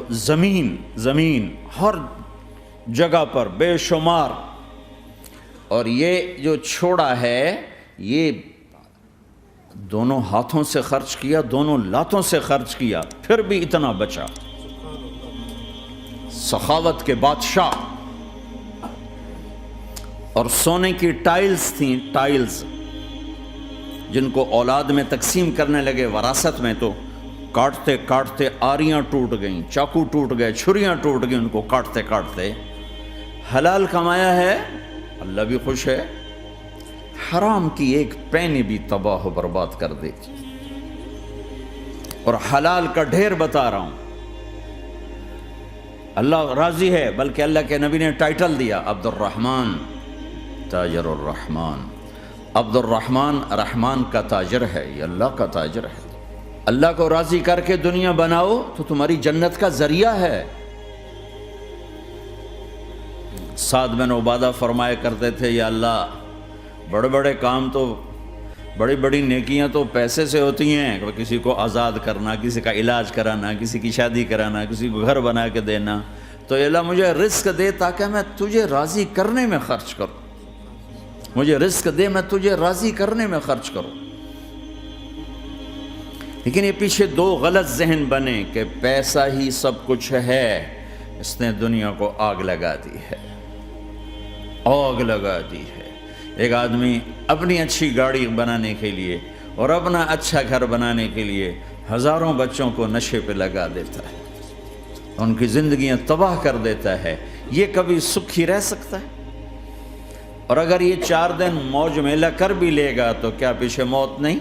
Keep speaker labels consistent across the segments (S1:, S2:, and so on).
S1: زمین ہر جگہ پر بے شمار، اور یہ جو چھوڑا ہے یہ دونوں ہاتھوں سے خرچ کیا، دونوں لاتوں سے خرچ کیا، پھر بھی اتنا بچا۔ سخاوت کے بادشاہ۔ اور سونے کی ٹائلز تھیں، ٹائلز جن کو اولاد میں تقسیم کرنے لگے وراثت میں، تو کاٹتے کاٹتے آریاں ٹوٹ گئیں، چاقو ٹوٹ گئے، چھریاں ٹوٹ گئیں، ان کو کاٹتے کاٹتے۔ حلال کمایا ہے، اللہ بھی خوش ہے، حرام کی ایک پینی بھی تباہ و برباد کر دے گی۔ اور حلال کا ڈھیر بتا رہا ہوں، اللہ راضی ہے، بلکہ اللہ کے نبی نے ٹائٹل دیا عبد الرحمن تاجر الرحمن۔ عبد الرحمن رحمان کا تاجر ہے، یہ اللہ کا تاجر ہے۔ اللہ کو راضی کر کے دنیا بناؤ تو تمہاری جنت کا ذریعہ ہے۔ سعد بن عبادہ فرمایا کرتے تھے، یا اللہ بڑے بڑے کام تو، بڑی بڑی نیکیاں تو پیسے سے ہوتی ہیں، کسی کو آزاد کرنا، کسی کا علاج کرانا، کسی کی شادی کرانا، کسی کو گھر بنا کے دینا، تو اللہ مجھے رزق دے تاکہ میں تجھے راضی کرنے میں خرچ کروں، مجھے رزق دے میں تجھے راضی کرنے میں خرچ کروں۔ لیکن یہ پیچھے دو غلط ذہن بنے کہ پیسہ ہی سب کچھ ہے، اس نے دنیا کو آگ لگا دی ہے، آگ لگا دی ہے۔ ایک آدمی اپنی اچھی گاڑی بنانے کے لیے اور اپنا اچھا گھر بنانے کے لیے ہزاروں بچوں کو نشے پہ لگا دیتا ہے، ان کی زندگیاں تباہ کر دیتا ہے۔ یہ کبھی سکھی رہ سکتا ہے؟ اور اگر یہ 4 دن موج میلہ کر بھی لے گا تو کیا پیچھے موت نہیں؟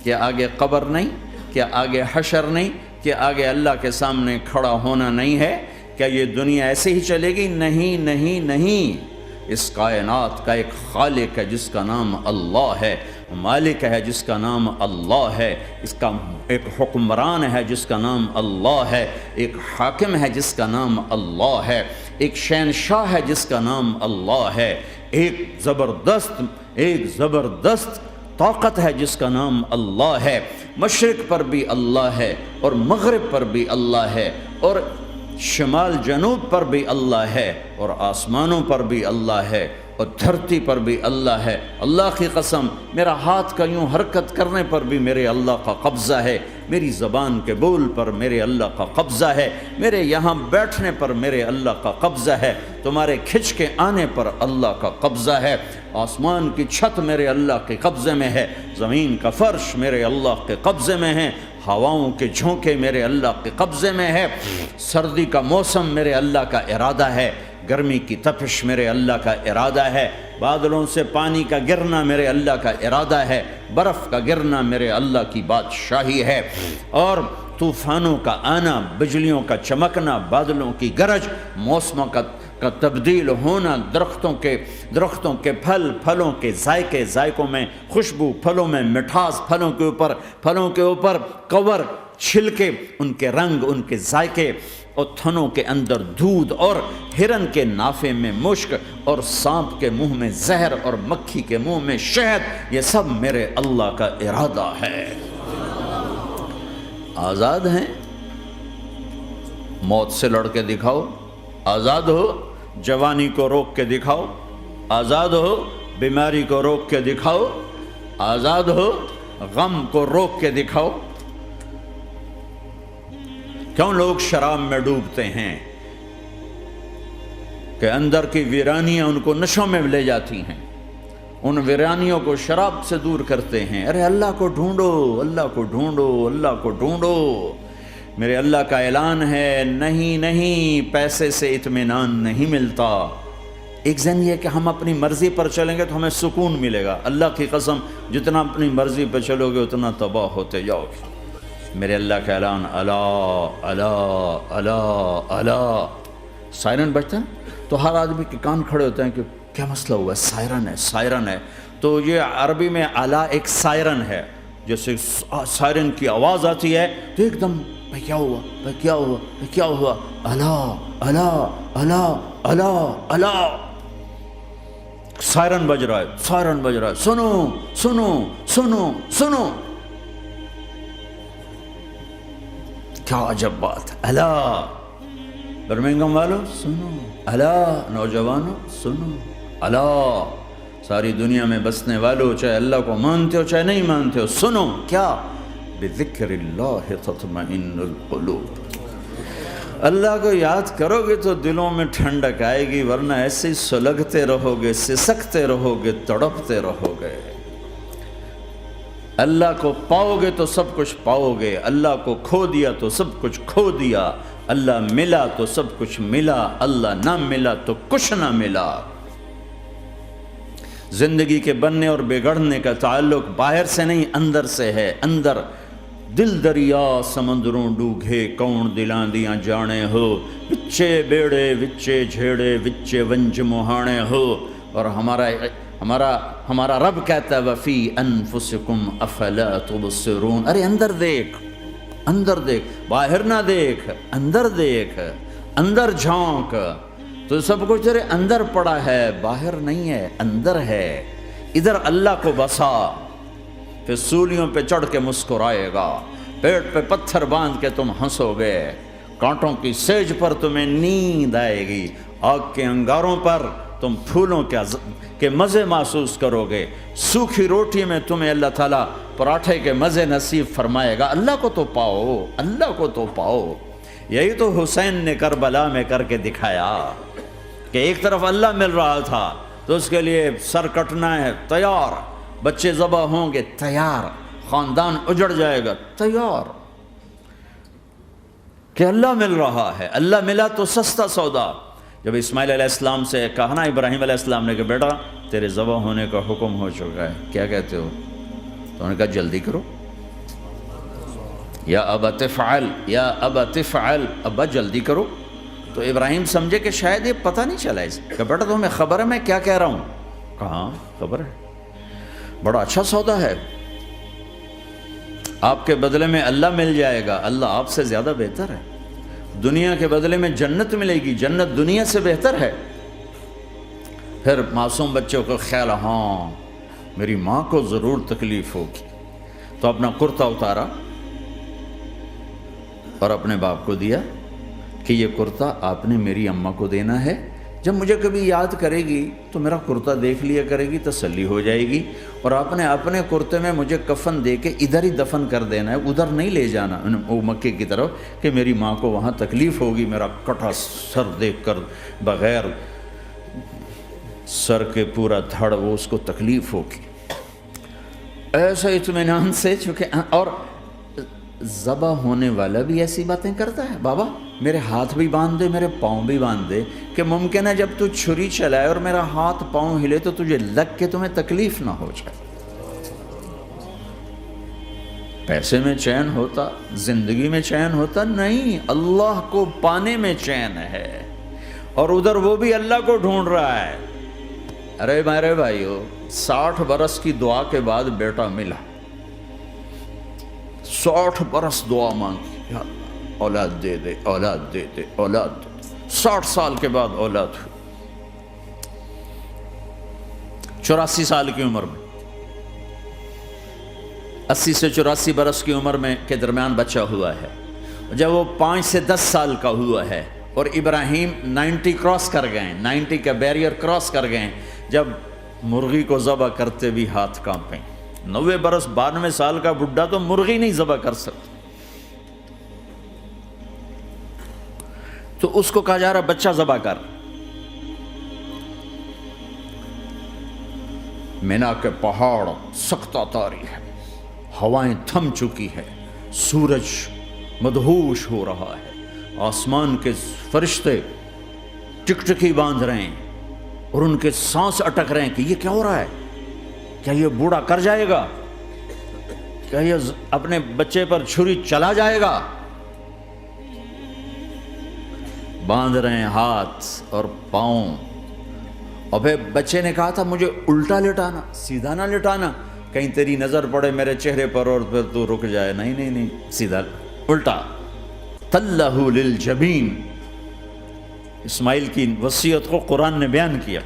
S1: کیا آگے قبر نہیں؟ کیا آگے حشر نہیں؟ کیا آگے اللہ کے سامنے کھڑا ہونا نہیں ہے؟ کیا یہ دنیا ایسے ہی چلے گی؟ نہیں نہیں نہیں، اس کائنات کا ایک خالق ہے جس کا نام اللہ ہے، مالک ہے جس کا نام اللہ ہے، اس کا ایک حکمران ہے جس کا نام اللہ ہے، ایک حاکم ہے جس کا نام اللہ ہے، ایک شہنشاہ ہے جس کا نام اللہ ہے، ایک زبردست طاقت ہے جس کا نام اللہ ہے۔ مشرق پر بھی اللہ ہے، اور مغرب پر بھی اللہ ہے، اور شمال جنوب پر بھی اللہ ہے، اور آسمانوں پر بھی اللہ ہے، اور دھرتی پر بھی اللہ ہے۔ اللہ کی قسم، میرا ہاتھ کا یوں حرکت کرنے پر بھی میرے اللہ کا قبضہ ہے، میری زبان کے بول پر میرے اللہ کا قبضہ ہے، میرے یہاں بیٹھنے پر میرے اللہ کا قبضہ ہے، تمہارے کھچ کے آنے پر اللہ کا قبضہ ہے۔ آسمان کی چھت میرے اللہ کے قبضے میں ہے، زمین کا فرش میرے اللہ کے قبضے میں ہے، ہواؤں کے جھونکے میرے اللہ کے قبضے میں ہے، سردی کا موسم میرے اللہ کا ارادہ ہے، گرمی کی تپش میرے اللہ کا ارادہ ہے، بادلوں سے پانی کا گرنا میرے اللہ کا ارادہ ہے، برف کا گرنا میرے اللہ کی بادشاہی ہے، اور طوفانوں کا آنا، بجلیوں کا چمکنا، بادلوں کی گرج، موسموں کا تبدیل ہونا، درختوں کے پھلوں کے ذائقوں میں خوشبو، پھلوں میں مٹھاس، پھلوں کے اوپر کور، چھلکے، ان کے رنگ، ان کے ذائقے، اور تھنوں کے اندر دودھ، اور ہرن کے نافے میں مشک، اور سانپ کے منہ میں زہر، اور مکھی کے منہ میں شہد، یہ سب میرے اللہ کا ارادہ ہے۔ آزاد ہیں؟ موت سے لڑ کے دکھاؤ، آزاد ہو، جوانی کو روک کے دکھاؤ، آزاد ہو، بیماری کو روک کے دکھاؤ، آزاد ہو، غم کو روک کے دکھاؤ۔ کیوں لوگ شراب میں ڈوبتے ہیں؟ کہ اندر کی ویرانیاں ان کو نشوں میں لے جاتی ہیں، ان ویرانیوں کو شراب سے دور کرتے ہیں۔ ارے اللہ کو ڈھونڈو، اللہ کو ڈھونڈو، اللہ کو ڈھونڈو۔ میرے اللہ کا اعلان ہے، نہیں پیسے سے اطمینان نہیں ملتا۔ ایک ذہن یہ کہ ہم اپنی مرضی پر چلیں گے تو ہمیں سکون ملے گا۔ اللہ کی قسم، جتنا اپنی مرضی پر چلو گے اتنا تباہ ہوتے جاؤ گے۔ میرے اللہ کا اعلان، الا الا الا الا، سائرن بجتا ہے تو ہر آدمی کے کان کھڑے ہوتے ہیں کہ کیا مسئلہ ہوا ہے، سائرن ہے۔ تو یہ عربی میں الا ایک سائرن ہے، جیسے سائرن کی آواز آتی ہے تو ایک دم کیا ہوا، الا الا الا الا الا، سائرن بج رہا ہے، سنو سنو سنو سنو۔ کیا عجب بات ہے، الا برمنگم والوں سنو، الا نوجوانوں سنو، الا ساری دنیا میں بسنے والوں، چاہے اللہ کو مانتے ہو چاہے نہیں مانتے ہو، سنو کیا؟ بذکر اللہ تطمئن القلوب، اللہ کو یاد کرو گے تو دلوں میں ٹھنڈک آئے گی، ورنہ ایسے ہی سلگتے رہو گے، سسکتے رہو گے، تڑپتے رہو گے۔ اللہ کو پاؤ گے تو سب کچھ پاؤ گے، اللہ کو کھو دیا تو سب کچھ کھو دیا، اللہ ملا تو سب کچھ ملا، اللہ نہ ملا تو کچھ نہ ملا۔ زندگی کے بننے اور بگڑنے کا تعلق باہر سے نہیں اندر سے ہے، اندر دل دریا سمندروں ڈوگھے کون دلاں دیاں جانے ہو، وچے بیڑے وچے جھیڑے وچے ونج مہانے ہو، اور ہمارا رب کہتا ہے وفی انفسکم افلا تبصرون، ارے اندر دیکھ، اندر دیکھ، باہر نہ دیکھ، اندر دیکھ، اندر جھانک، تو سب کچھ تیرے اندر پڑا ہے، باہر نہیں ہے، اندر ہے۔ ادھر اللہ کو بسا، پھر سولیوں پہ چڑھ کے مسکرائے گا، پیٹ پہ پتھر باندھ کے تم ہنسو گے، کانٹوں کی سیج پر تمہیں نیند آئے گی، آگ کے انگاروں پر تم پھولوں کے مزے محسوس کرو گے، سوکھی روٹی میں تمہیں اللہ تعالیٰ پراٹھے کے مزے نصیب فرمائے گا۔ اللہ کو تو پاؤ، اللہ کو تو پاؤ۔ یہی تو حسین نے کربلا میں کر کے دکھایا کہ ایک طرف اللہ مل رہا تھا تو اس کے لیے سر کٹنا ہے تیار، بچے ذبح ہوں گے تیار، خاندان اجڑ جائے گا تیار، کہ اللہ مل رہا ہے، اللہ ملا تو سستا سودا۔ جب اسماعیل علیہ السلام سے کہا نا ابراہیم علیہ السلام نے کہ بیٹا تیرے ذبح ہونے کا حکم ہو چکا ہے، کیا کہتے ہو؟ تو انہوں نے کہا جلدی کرو، یا ابا تفعل، یا ابا تفعل، ابا جلدی کرو۔ تو ابراہیم سمجھے کہ شاید یہ پتہ نہیں چلا اس کہ بیٹا تمہیں خبر ہے میں کیا کہہ رہا ہوں؟ کہاں خبر ہے، بڑا اچھا سودا ہے، آپ کے بدلے میں اللہ مل جائے گا، اللہ آپ سے زیادہ بہتر ہے، دنیا کے بدلے میں جنت ملے گی، جنت دنیا سے بہتر ہے۔ پھر معصوم بچوں کو خیال، ہاں میری ماں کو ضرور تکلیف ہوگی، تو اپنا کرتا اتارا اور اپنے باپ کو دیا کہ یہ کرتا آپ نے میری اماں کو دینا ہے، جب مجھے کبھی یاد کرے گی تو میرا کرتا دیکھ لیا کرے گی، تسلی ہو جائے گی، اور آپ نے اپنے کرتے میں مجھے کفن دے کے ادھر ہی دفن کر دینا ہے، ادھر نہیں لے جانا وہ مکے کی طرف کہ میری ماں کو وہاں تکلیف ہوگی، میرا کٹا سر دیکھ کر بغیر سر کے پورا دھڑ وہ اس کو تکلیف ہوگی۔ ایسا اطمینان سے، چونکہ اور ذبح ہونے والا بھی ایسی باتیں کرتا ہے، بابا میرے ہاتھ بھی باندھ دے میرے پاؤں بھی باندھ دے، کہ ممکن ہے جب تو چھری چلائے اور میرا ہاتھ پاؤں ہلے تو تجھے لگ کے تمہیں تکلیف نہ ہو جائے۔ پیسے میں چین ہوتا، زندگی میں چین ہوتا نہیں، اللہ کو پانے میں چین ہے، اور ادھر وہ بھی اللہ کو ڈھونڈ رہا ہے۔ ارے میرے بھائیو، 60 برس کی دعا کے بعد بیٹا ملا، 60 برس دعا مانگی، یا اللہ اولاد دے دے، اولاد دے دے، اولاد دے دے، 60 سال کے بعد اولاد ہوئی، 84 سال کی عمر میں، 80 سے 84 برس کی عمر میں کے درمیان بچہ ہوا ہے۔ جب وہ 5 سے 10 سال کا ہوا ہے اور ابراہیم 90 کراس کر گئے، 90 کا بیریئر کراس کر گئے، جب مرغی کو ذبح کرتے بھی ہاتھ کانپیں، 90 برس 92 سال کا بڈھا تو مرغی نہیں ذبح کر سکتا، تو اس کو کہا جا رہا بچہ ذبح کر۔ مینا کے پہاڑ سختہ تاری ہے، ہوائیں تھم چکی ہے، سورج مدہوش ہو رہا ہے، آسمان کے فرشتے ٹکٹکی باندھ رہے ہیں اور ان کے سانس اٹک رہے ہیں کہ یہ کیا ہو رہا ہے، کیا یہ بوڑھا کر جائے گا، کیا یہ اپنے بچے پر چھری چلا جائے گا؟ باندھ رہے ہیں ہاتھ اور پاؤں، اور پھر بچے نے کہا تھا مجھے الٹا لٹانا، سیدھا نہ لٹانا، کہیں تیری نظر پڑے میرے چہرے پر اور پھر تو رک جائے، نہیں نہیں نہیں، سیدھا الٹا۔ تلہ للجبین، اسماعیل کی وصیت کو قرآن نے بیان کیا،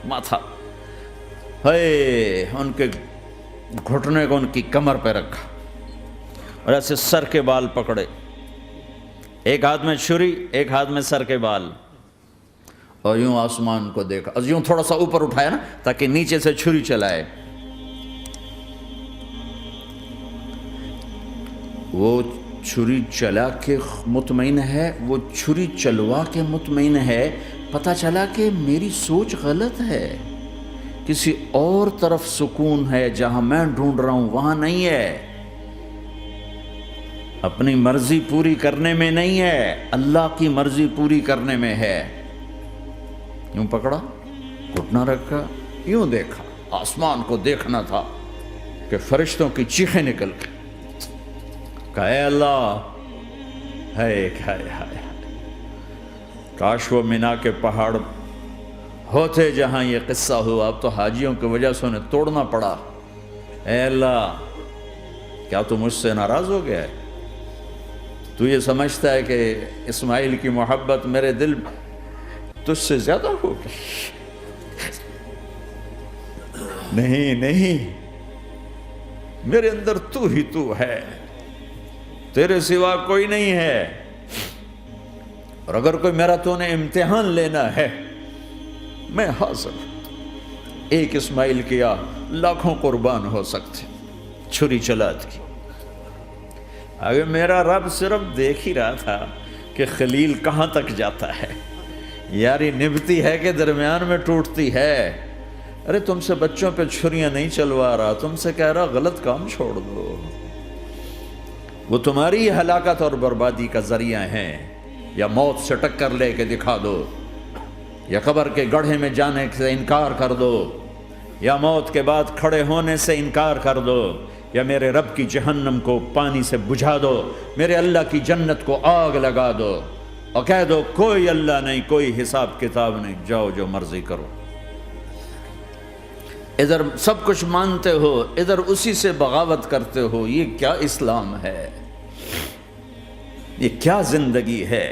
S1: ماتھا ہے ان کے گھٹنے کو ان کی کمر پہ رکھا اور ایسے سر کے بال پکڑے، ایک ہاتھ میں چھری، ایک ہاتھ میں سر کے بال، اور یوں آسمان کو دیکھا، یوں تھوڑا سا اوپر اٹھایا نا تاکہ نیچے سے چھری چلائے. وہ چھری چلا کے مطمئن ہے، وہ چھری چلوا کے مطمئن ہے. پتہ چلا کہ میری سوچ غلط ہے، کسی اور طرف سکون ہے، جہاں میں ڈھونڈ رہا ہوں وہاں نہیں ہے. اپنی مرضی پوری کرنے میں نہیں ہے، اللہ کی مرضی پوری کرنے میں ہے. یوں پکڑا، گھٹنا رکھا، یوں دیکھا. آسمان کو دیکھنا تھا کہ فرشتوں کی چیخیں نکل گئی. کہا اے اللہ، ہائے ہائے ہائے، کاش وہ مینا کے پہاڑ ہوتے جہاں یہ قصہ ہوا. اب تو حاجیوں کی وجہ سے انہیں توڑنا پڑا. اے اللہ، کیا تو مجھ سے ناراض ہو گیا ہے؟ تو یہ سمجھتا ہے کہ اسماعیل کی محبت میرے دل تجھ سے زیادہ ہوگی؟ نہیں نہیں، میرے اندر تو ہی تو ہے، تیرے سوا کوئی نہیں ہے. اور اگر کوئی میرا تو نے امتحان لینا ہے، میں حاضر. ایک اسماعیل کیا لاکھوں قربان ہو سکتے. چھری چلا دی. اگر میرا رب صرف دیکھ ہی رہا تھا کہ خلیل کہاں تک جاتا ہے. یاری نبھتی ہے کہ درمیان میں ٹوٹتی ہے. ارے تم سے بچوں پہ چھریاں نہیں چلوا رہا، تم سے کہہ رہا غلط کام چھوڑ دو. وہ تمہاری ہلاکت اور بربادی کا ذریعہ ہیں. یا موت سے ٹکر لے کے دکھا دو، یا قبر کے گڑھے میں جانے سے انکار کر دو، یا موت کے بعد کھڑے ہونے سے انکار کر دو، یا میرے رب کی جہنم کو پانی سے بجھا دو، میرے اللہ کی جنت کو آگ لگا دو، اور کہہ دو کوئی اللہ نہیں، کوئی حساب کتاب نہیں، جاؤ جو مرضی کرو. ادھر سب کچھ مانتے ہو، ادھر اسی سے بغاوت کرتے ہو. یہ کیا اسلام ہے؟ یہ کیا زندگی ہے؟